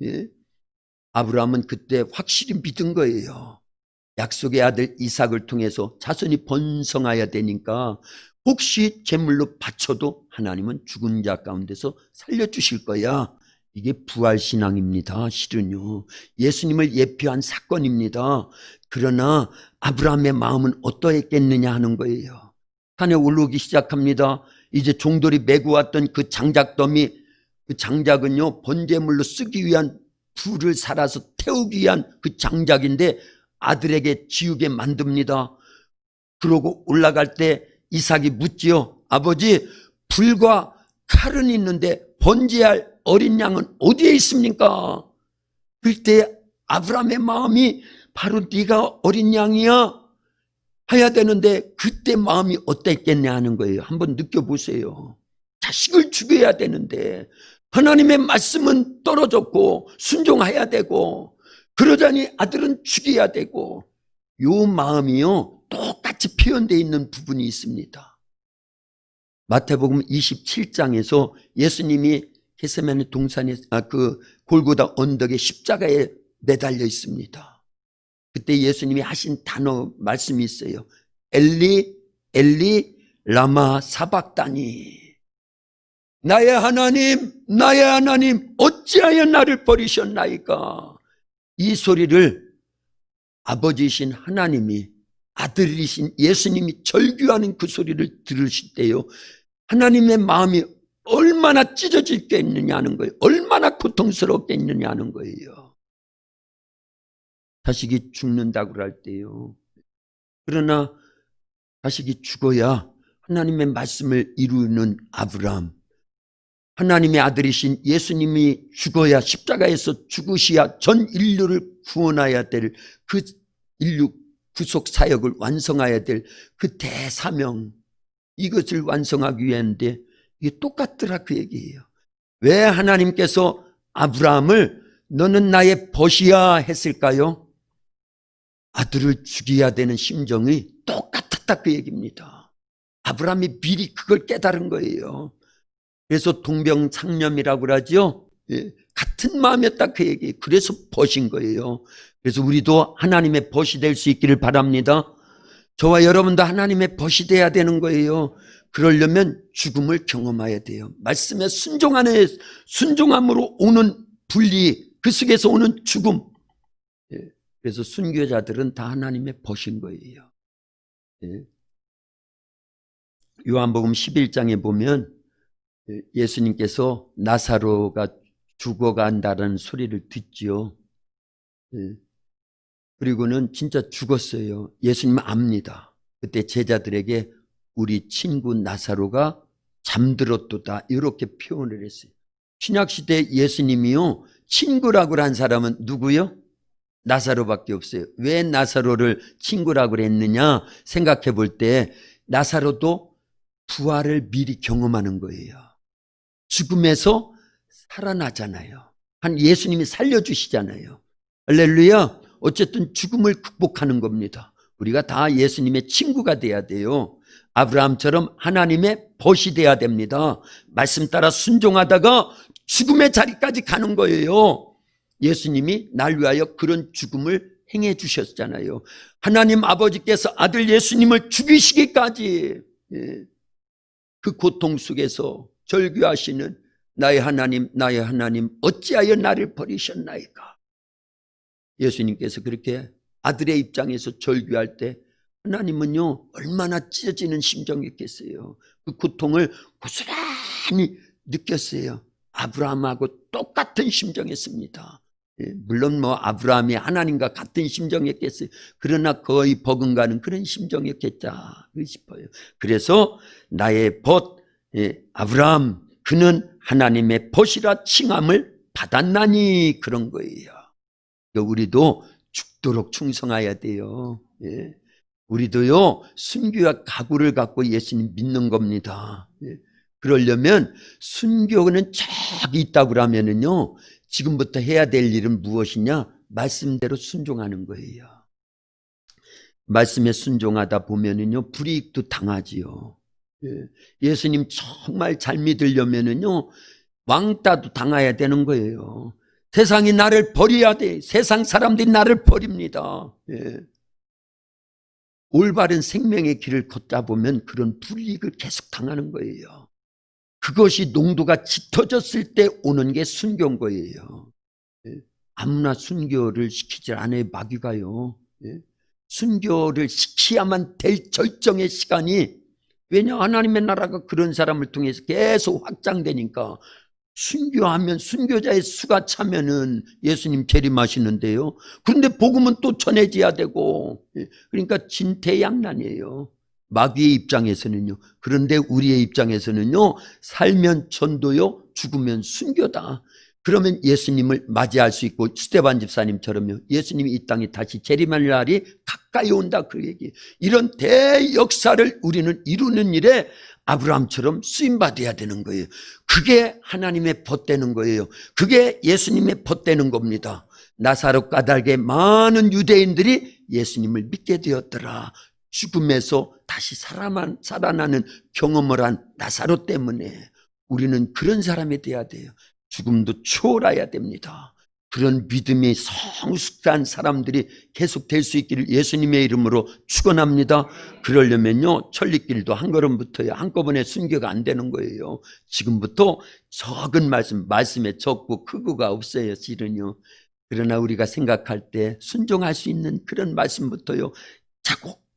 아브라함은 그때 확실히 믿은 거예요. 약속의 아들 이삭을 통해서 자손이 번성해야 되니까 혹시 제물로 바쳐도 하나님은 죽은 자 가운데서 살려주실 거야. 이게 부활신앙입니다. 실은요, 예수님을 예표한 사건입니다. 그러나 아브라함의 마음은 어떠했겠느냐 하는 거예요. 산에 올라오기 시작합니다. 이제 종들이 메고 왔던 그 장작더미, 그 장작은요, 번제물로 쓰기 위한, 불을 살아서 태우기 위한 그 장작인데 아들에게 지우게 만듭니다. 그러고 올라갈 때 이삭이 묻지요. 아버지, 불과 칼은 있는데 번제할 어린 양은 어디에 있습니까? 그때 아브라함의 마음이 바로 네가 어린 양이야 해야 되는데 그때 마음이 어땠겠냐 하는 거예요. 한번 느껴보세요. 자식을 죽여야 되는데 하나님의 말씀은 떨어졌고 순종해야 되고, 그러자니 아들은 죽여야 되고, 요 마음이요 똑같이 표현되어 있는 부분이 있습니다. 마태복음 27장에서 예수님이 겟세마네 동산에, 그 골고다 언덕에 십자가에 매달려 있습니다. 그때 예수님이 하신 단어 말씀이 있어요. 엘리 엘리 라마 사박다니, 나의 하나님 어찌하여 나를 버리셨나이까. 이 소리를 아버지이신 하나님이 아들이신 예수님이 절규하는 그 소리를 들으실 때요, 하나님의 마음이 얼마나 찢어질 게 있느냐 하는 거예요. 얼마나 고통스럽게 있느냐 하는 거예요. 자식이 죽는다고 할 때요. 그러나 자식이 죽어야 하나님의 말씀을 이루는 아브라함, 하나님의 아들이신 예수님이 죽어야, 십자가에서 죽으셔야 전 인류를 구원해야 될 그 인류 구속 사역을 완성해야 될 그 대사명, 이것을 완성하기 위한데 이게 똑같더라 그 얘기예요. 왜 하나님께서 아브라함을 너는 나의 벗이야 했을까요? 아들을 죽여야 되는 심정이 똑같았다 그 얘기입니다. 아브라함이 미리 그걸 깨달은 거예요. 그래서 동병상련이라고 그러죠. 예, 같은 마음이었다 그 얘기. 그래서 벗인 거예요. 그래서 우리도 하나님의 벗이 될 수 있기를 바랍니다. 저와 여러분도 하나님의 벗이 돼야 되는 거예요. 그러려면 죽음을 경험해야 돼요. 말씀에 순종함으로 오는 분리, 그 속에서 오는 죽음. 예, 그래서 순교자들은 다 하나님의 벗인 거예요. 예. 요한복음 11장에 보면 예수님께서 나사로가 죽어간다는 소리를 듣지요. 예. 그리고는 진짜 죽었어요. 예수님은 압니다. 그때 제자들에게 우리 친구 나사로가 잠들었도다 이렇게 표현을 했어요. 신약시대 예수님이요, 친구라고 한 사람은 누구요? 나사로밖에 없어요. 왜 나사로를 친구라고 했느냐 생각해 볼 때 나사로도 부활을 미리 경험하는 거예요. 죽음에서 살아나잖아요. 한 예수님이 살려주시잖아요. 할렐루야. 어쨌든 죽음을 극복하는 겁니다. 우리가 다 예수님의 친구가 돼야 돼요. 아브라함처럼 하나님의 벗이 돼야 됩니다. 말씀 따라 순종하다가 죽음의 자리까지 가는 거예요. 예수님이 날 위하여 그런 죽음을 행해 주셨잖아요. 하나님 아버지께서 아들 예수님을 죽이시기까지, 예, 그 고통 속에서 절규하시는 나의 하나님 어찌하여 나를 버리셨나이까. 예수님께서 그렇게 아들의 입장에서 절규할 때 하나님은요 얼마나 찢어지는 심정이었겠어요. 그 고통을 고스란히 느꼈어요. 아브라함하고 똑같은 심정이었습니다. 물론 뭐 아브라함이 하나님과 같은 심정이었겠어요. 그러나 거의 버금가는 그런 심정이었겠다 싶어요. 그래서 나의 벗, 아브라함, 그는 하나님의 벗이라 칭함을 받았나니, 그런 거예요. 우리도 죽도록 충성해야 돼요. 예. 우리도요 순교와 각오를 갖고 예수님 믿는 겁니다. 예. 그러려면 순교는 저기 있다고 그러면은요, 지금부터 해야 될 일은 무엇이냐? 말씀대로 순종하는 거예요. 말씀에 순종하다 보면은요 불이익도 당하지요. 예. 예수님 정말 잘 믿으려면은요 왕따도 당해야 되는 거예요. 세상이 나를 버려야 돼. 세상 사람들이 나를 버립니다. 예. 올바른 생명의 길을 걷다 보면 그런 불이익을 계속 당하는 거예요. 그것이 농도가 짙어졌을 때 오는 게 순교인 거예요. 예. 아무나 순교를 시키지 않아요. 마귀가요. 예. 순교를 시켜야만 될 절정의 시간이, 왜냐 하나님의 나라가 그런 사람을 통해서 계속 확장되니까. 순교하면 순교자의 수가 차면은 예수님 재림하시는데요. 그런데 복음은 또 전해져야 되고, 그러니까 진퇴양난이에요. 마귀의 입장에서는요. 그런데 우리의 입장에서는요, 살면 전도요, 죽으면 순교다. 그러면 예수님을 맞이할 수 있고, 스데반 집사님처럼요, 예수님이 이 땅에 다시 재림할 날이 가까이 온다 그 얘기. 이런 대역사를 우리는 이루는 일에 아브라함처럼 쓰임받아야 되는 거예요. 그게 하나님의 벗되는 거예요. 그게 예수님의 벗되는 겁니다. 나사로 까닭에 많은 유대인들이 예수님을 믿게 되었더라. 죽음에서 다시 살아나는 경험을 한 나사로 때문에 우리는 그런 사람이 돼야 돼요. 죽음도 초월해야 됩니다. 그런 믿음이 성숙한 사람들이 계속 될 수 있기를 예수님의 이름으로 축원합니다. 그러려면요 천리길도 한 걸음부터요 한꺼번에 순교가 안 되는 거예요. 지금부터 적은 말씀에 적고 크고가 없어요 실은요. 그러나 우리가 생각할 때 순종할 수 있는 그런 말씀부터요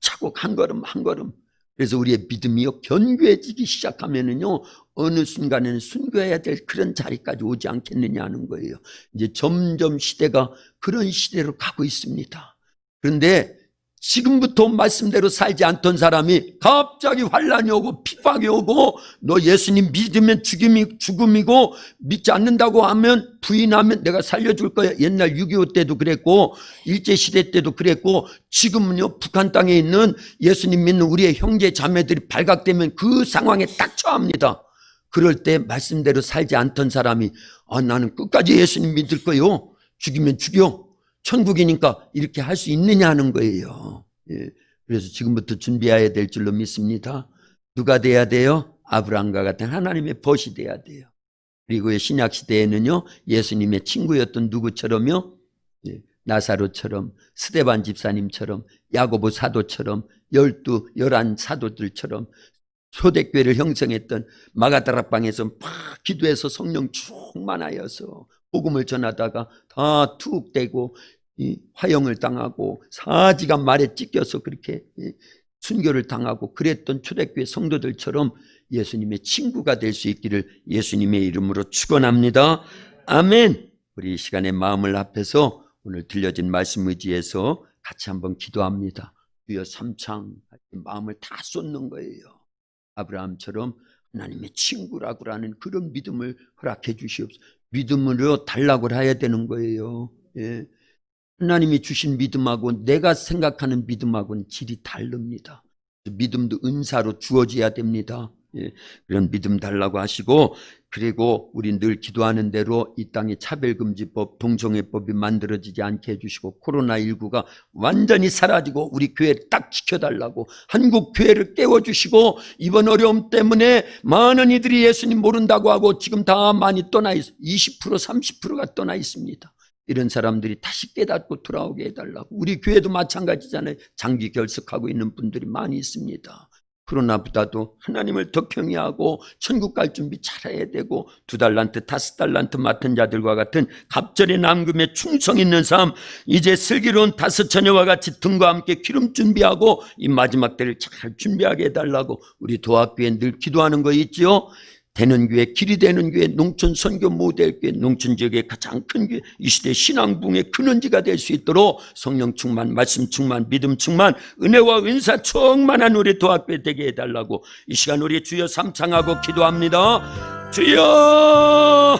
차곡차곡 한 걸음 한 걸음. 그래서 우리의 믿음이요 견고해지기 시작하면은요 어느 순간에는 순교해야 될 그런 자리까지 오지 않겠느냐 하는 거예요. 이제 점점 시대가 그런 시대로 가고 있습니다. 그런데 지금부터 말씀대로 살지 않던 사람이 갑자기 환란이 오고 핍박이 오고 너 예수님 믿으면 죽음이고 믿지 않는다고 하면 부인하면 내가 살려줄 거야. 옛날 6.25 때도 그랬고 일제시대 때도 그랬고 지금은요 북한 땅에 있는 예수님 믿는 우리의 형제 자매들이 발각되면 그 상황에 딱 처합니다. 그럴 때 말씀대로 살지 않던 사람이 나는 끝까지 예수님 믿을 거요. 죽이면 죽여. 천국이니까 이렇게 할 수 있느냐 하는 거예요. 예. 그래서 지금부터 준비해야 될 줄로 믿습니다. 누가 돼야 돼요? 아브라함과 같은 하나님의 벗이 돼야 돼요. 그리고 신약 시대에는요 예수님의 친구였던 누구처럼요? 예. 나사로처럼, 스데반 집사님처럼, 야고보 사도처럼, 11 사도들처럼 초대교회를 형성했던 마가다락방에서 막 기도해서 성령 충만하여서 복음을 전하다가 다 투옥되고 화형을 당하고 4시간 말에 찢겨서 그렇게 순교를 당하고 그랬던 초대교회 성도들처럼 예수님의 친구가 될 수 있기를 예수님의 이름으로 축원합니다. 아멘. 우리 이 시간에 마음을 합해서 오늘 들려진 말씀 의지해서 같이 한번 기도합니다. 주여 삼창 마음을 다 쏟는 거예요. 아브라함처럼 하나님의 친구라고 하는 그런 믿음을 허락해 주시옵소서. 믿음으로 달라고 해야 되는 거예요. 예. 하나님이 주신 믿음하고 내가 생각하는 믿음하고는 질이 다릅니다. 믿음도 은사로 주어져야 됩니다. 예. 그런 믿음 달라고 하시고 그리고 우리 늘 기도하는 대로 이 땅에 차별금지법, 동성애법이 만들어지지 않게 해주시고 코로나19가 완전히 사라지고 우리 교회를 딱 지켜달라고 한국 교회를 깨워주시고 이번 어려움 때문에 많은 이들이 예수님 모른다고 하고 지금 다 많이 떠나 있어요. 20% 30%가 떠나 있습니다. 이런 사람들이 다시 깨닫고 돌아오게 해달라고. 우리 교회도 마찬가지잖아요. 장기 결석하고 있는 분들이 많이 있습니다. 코로나보다도 하나님을 더 경외하고 천국 갈 준비 잘해야 되고 2달란트 5달란트 맡은 자들과 같은 갑절의 남금에 충성 있는 삶, 이제 슬기로운 5 처녀와 같이 등과 함께 기름 준비하고 이 마지막 때를 잘 준비하게 해달라고 우리 도합교회 늘 기도하는 거 있지요. 되는 교회, 길이 되는 교회, 농촌 선교 모델 교회, 농촌 지역의 가장 큰 교회, 이 시대 신앙부흥의 근원지가 될 수 있도록 성령 충만, 말씀 충만, 믿음 충만, 은혜와 은사 충만한 우리 도합교회 되게 해달라고 이 시간 우리 주여 삼창하고 기도합니다. 주여,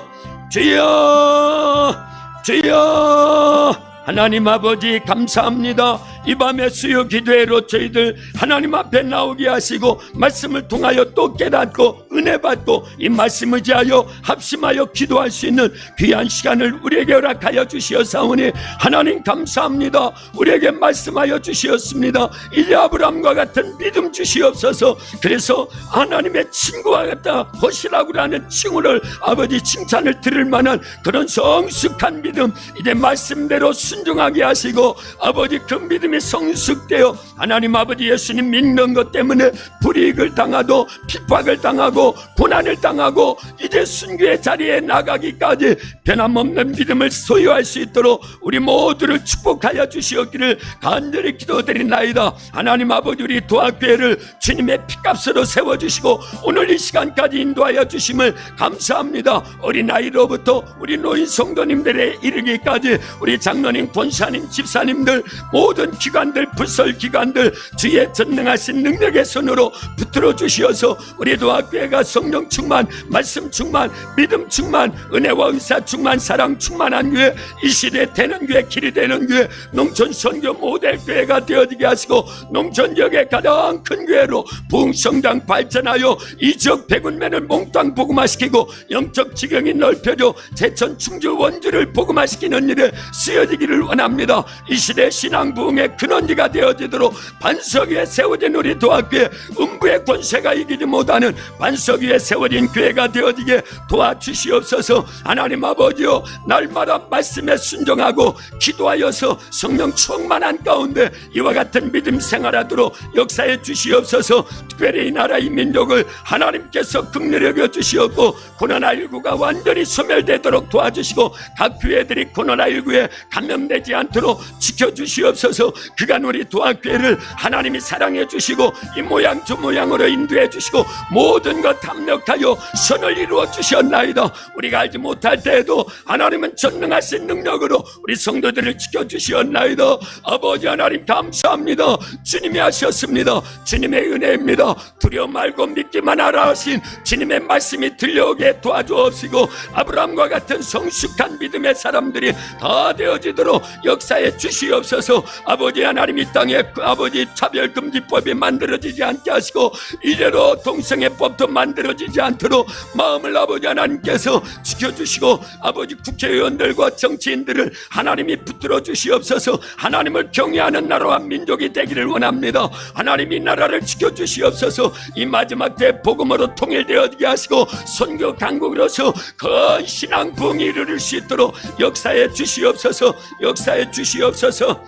주여, 주여. 하나님 아버지 감사합니다. 이 밤에 수요 기도회로 저희들 하나님 앞에 나오게 하시고 말씀을 통하여 또 깨닫고 은혜 받고 이 말씀 의지하여 합심하여 기도할 수 있는 귀한 시간을 우리에게 허락하여 주시었사오니 하나님 감사합니다. 우리에게 말씀하여 주시었습니다. 이제 아브라함과 같은 믿음 주시옵소서. 그래서 하나님의 친구와 같다 벗이라고 하는 칭호를 아버지 칭찬을 들을 만한 그런 성숙한 믿음 이제 말씀대로 순종하게 하시고 아버지 그 믿음이 성숙되어 하나님 아버지 예수님 믿는 것 때문에 불이익을 당하도 핍박을 당하고 고난을 당하고 이제 순교의 자리에 나가기까지 변함없는 믿음을 소유할 수 있도록 우리 모두를 축복하여 주시었기를 간절히 기도드리나이다. 하나님 아버지 우리 도합교회를 주님의 피값으로 세워주시고 오늘 이 시간까지 인도하여 주심을 감사합니다. 어린아이로부터 우리 노인 성도님들에 이르기까지 우리 장로님 권사님 집사님들 모든 기관들 불설기관들 주의 전능하신 능력의 손으로 붙들어 주시어서 우리 도합교회가 성령 충만 말씀 충만 믿음 충만 은혜와 은사 충만 사랑 충만한 교회 이 시대 되는 교회 길이 되는 교회 농촌 선교 모델 교회가 되어지게 하시고 농촌 지역의 가장 큰 교회로 부흥성당 발전하여 이 지역 백운면을 몽땅 복음화시키고 영적 지경이 넓혀져 제천 충주 원주를 복음화시키는 일에 쓰여지기를 원합니다. 이 시대 신앙 부흥의 근원지가 되어지도록 반석 위에 세워진 우리 도합교회 음부의 권세가 이기지 못하는 반석 위에 세워진 교회가 되어지게 도와주시옵소서. 하나님 아버지여 날마다 말씀에 순종하고 기도하여서 성령 충만한 가운데 이와 같은 믿음 생활하도록 역사해 주시옵소서. 특별히 이 나라 이 민족을 하나님께서 긍휼히 여겨 주시었고 코로나19가 완전히 소멸되도록 도와주시고 각 교회들이 코로나19에 감염되지 않도록 지켜주시옵소서. 그간 우리 도학교회를 하나님이 사랑해 주시고 이 모양 저 모양으로 인도해 주시고 모든 것 담력하여 선을 이루어 주셨나이다. 우리가 알지 못할 때에도 하나님은 전능하신 능력으로 우리 성도들을 지켜주시었나이다. 아버지 하나님 감사합니다. 주님이 하셨습니다. 주님의 은혜입니다. 두려움 말고 믿기만 하라 하신 주님의 말씀이 들려오게 도와주옵시고 아브라함과 같은 성숙한 믿음의 사람들이 다 되어지도록 역사에 주시옵소서. 아버지 하나님 이 땅에 아버지 차별금지법이 만들어지지 않게 하시고 이래로 동성애법도 만들어지지 않도록 마음을 아버지 하나님께서 지켜주시고 아버지 국회의원들과 정치인들을 하나님이 붙들어 주시옵소서. 하나님을 경외하는 나라와 민족이 되기를 원합니다. 하나님 이 나라를 지켜주시옵소서. 이 마지막 때 복음으로 통일되어지게 하시고 선교 강국으로서 큰 신앙 부흥이 이룰 수 있도록 역사에 주시옵소서. 역사에 주시옵소서.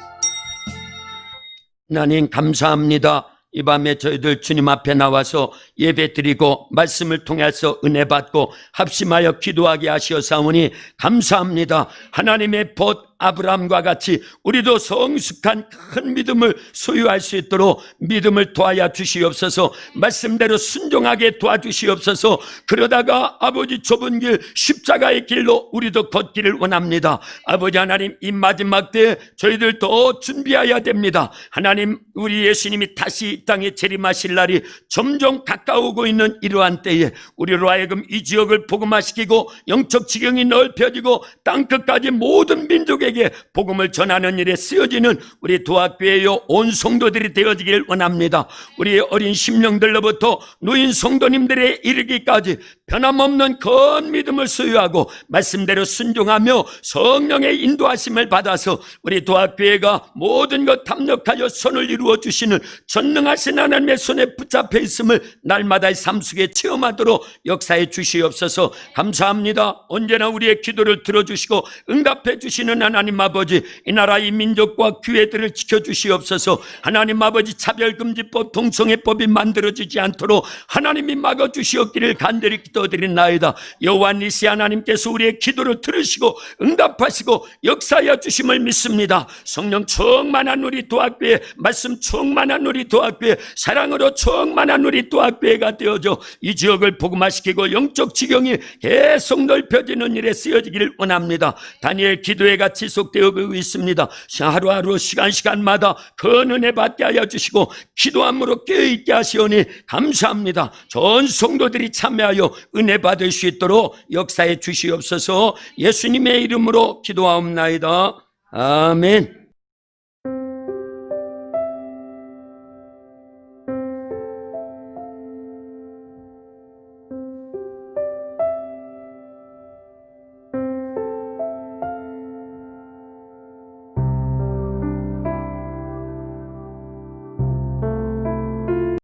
하나님 감사합니다. 이 밤에 저희들 주님 앞에 나와서 예배드리고 말씀을 통해서 은혜 받고 합심하여 기도하게 하시었사오니 감사합니다. 하나님의 봇 아브라함과 같이 우리도 성숙한 큰 믿음을 소유할 수 있도록 믿음을 도와야 주시옵소서. 말씀대로 순종하게 도와주시옵소서. 그러다가 아버지 좁은 길 십자가의 길로 우리도 걷기를 원합니다. 아버지 하나님 이 마지막 때에 저희들 더 준비해야 됩니다. 하나님 우리 예수님이 다시 이 땅에 재림하실 날이 점점 가까우고 있는 이러한 때에 우리로 하여금 이 지역을 복음화시키고 영적 지경이 넓혀지고 땅끝까지 모든 민족에게 복음을 전하는 일에 쓰여지는 우리 도학교회요 온 성도들이 되어지길 원합니다. 우리 어린 심령들로부터 노인 성도님들에 이르기까지 변함없는 큰 믿음을 소유하고 말씀대로 순종하며 성령의 인도하심을 받아서 우리 도학교회가 모든 것 담력하여 손을 이루어 주시는 전능하신 하나님의 손에 붙잡혀 있음을 날마다의 삶 속에 체험하도록 역사해 주시옵소서. 감사합니다. 언제나 우리의 기도를 들어주시고 응답해 주시는 하나님 아버지, 이 나라 이 민족과 교회들을 지켜주시옵소서. 하나님 아버지 차별금지법 동성애법이 만들어지지 않도록 하나님이 막아주시옵기를 간절히 기도드리나이다. 여호와 니시 하나님께서 우리의 기도를 들으시고 응답하시고 역사하여 주심을 믿습니다. 성령 충만한 우리 도학교회, 말씀 충만한 우리 도학교회, 사랑으로 충만한 우리 도학교회가 되어져 이 지역을 복음화시키고 영적 지경이 계속 넓혀지는 일에 쓰여지기를 원합니다. 다니엘 기도회가 지속되고 있습니다. 하루하루 시간마다 큰 은혜 받게 하여 주시고 기도함으로 깨어있게 하시오니 감사합니다. 전 성도들이 참여하여 은혜 받을 수 있도록 역사해 주시옵소서. 예수님의 이름으로 기도하옵나이다. 아멘.